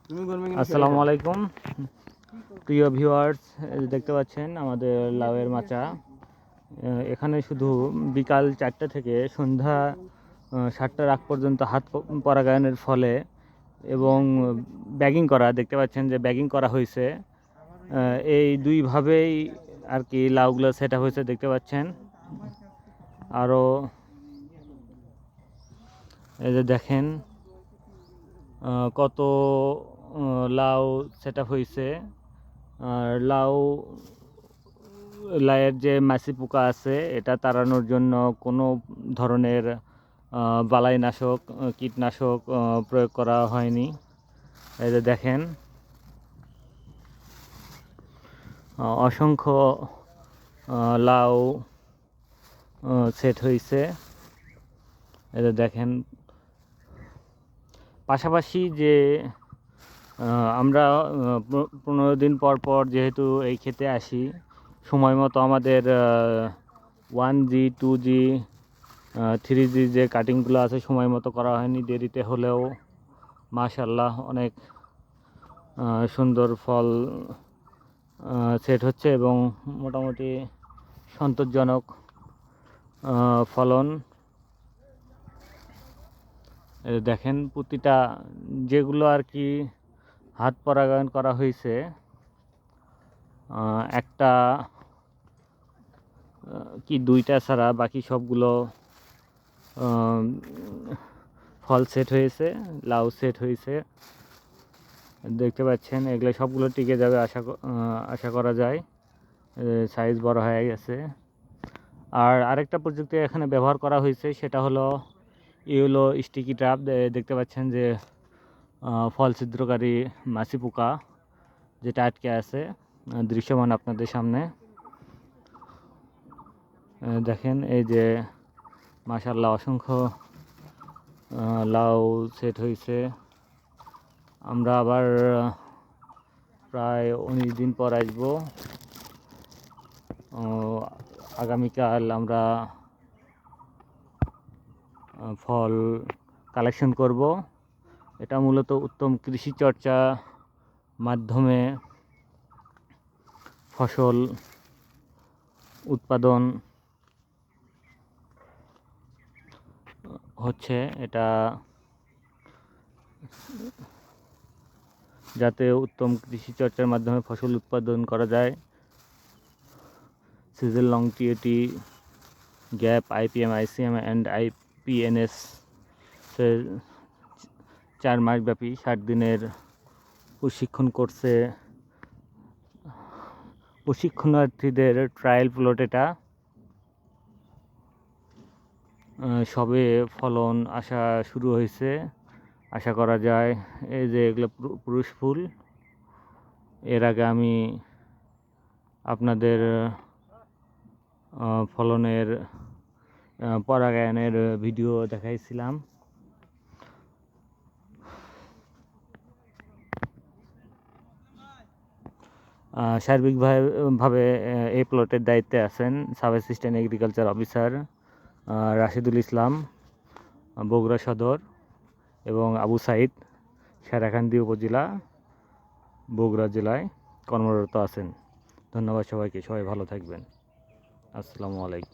আসসালামু আলাইকুম প্রিয় ভিউয়ার্স, দেখতে পাচ্ছেন আমাদের লাউয়ের মাচা। এখানে শুধু বিকাল 4টা থেকে সন্ধ্যা 7টার আগ পর্যন্ত হাত পরাগায়নের ফলে এবং ব্যাগিং করা, দেখতে পাচ্ছেন যে ব্যাগিং করা হয়েছে। এই দুইভাবেই আর কি লাউগুলো সেট আপ হয়েছে, দেখতে পাচ্ছেন। আরও এই যে দেখেন কত লাউ সেট আপ হয়েছে। আর লাউয়ের যে মাছি পোকা আছে এটা তাড়ানোর জন্য কোনো ধরনের বালাইনাশক কীটনাশক প্রয়োগ করা হয়নি। এই যে দেখেন অসংখ্য লাউ সেট হয়েছে। এই যে দেখেন পাশাপাশি যে আমরা 15 দিন পর পর যেহেতু এই ক্ষেতে আসি, সময় মতো আমাদের 1G 2G 3G যে কাটিংগুলো আছে সময় মতো করা হয়নি, দেরিতে হলেও মাশাআল্লাহ অনেক সুন্দর ফল সেট হচ্ছে এবং মোটামুটি সন্তোষজনক ফলন। দেখেন প্রতিটা যেগুলো আর কি হাত পরাগায়ন করা হয়েছে, একটা কি দুইটা ছাড়া বাকি সবগুলো ফল সেট হয়েছে, লাউ সেট হয়েছে। দেখতে পাচ্ছেন এগুলো সবগুলো টিকে যাবে আশা করা যায়। সাইজ বড় হয়ে গেছে। আর আরেকটা প্রযুক্তি এখানে ব্যবহার করা হয়েছে, সেটা হলো ইউলো স্টিকি ট্র্যাপ। দেখতে পাচ্ছেন যে ফল ছিদ্রকারী মাছি পোকা যেটা আটকে আছে দৃশ্যমান আপনাদের সামনে। দেখেন এই যে মাশাআল্লাহ অসংখ্য লাউ সেট হয়েছে। আমরা আবার প্রায় 19 দিন পর আসবো। আগামীকাল আমরা ফল কালেকশন করব। এটা মূলত উত্তম কৃষি চর্চা মাধ্যমে ফসল উৎপাদন হচ্ছে। এটা যাতে উত্তম কৃষি চর্চার মাধ্যমে ফসল উৎপাদন করা যায়, season long TAT gap IPM ICM and IPNS 4 মাস ব্যাপী 60 দিনের প্রশিক্ষণ করছে প্রশিক্ষণার্থীদের ট্রায়াল প্লট। এটা সবে ফলন আসা শুরু হয়েছে, আশা করা যায়। এই যে এগুলো পুরুষ ফুল। এর আগে আমি আপনাদের ফলনের পরাগায়নের ভিডিও দেখাইছিলাম। সার্বিকভাবে এই প্লটের দায়িত্বে আছেন sub assistant agriculture officer Rashidul Islam, Bogura Sadar, এবং আবু সাইদ, সারাকান্দি উপজেলা, বগুড়া জেলায় কর্মরত আছেন। ধন্যবাদ সবাইকে, সবাই ভালো থাকবেন। আসসালামু আলাইকুম।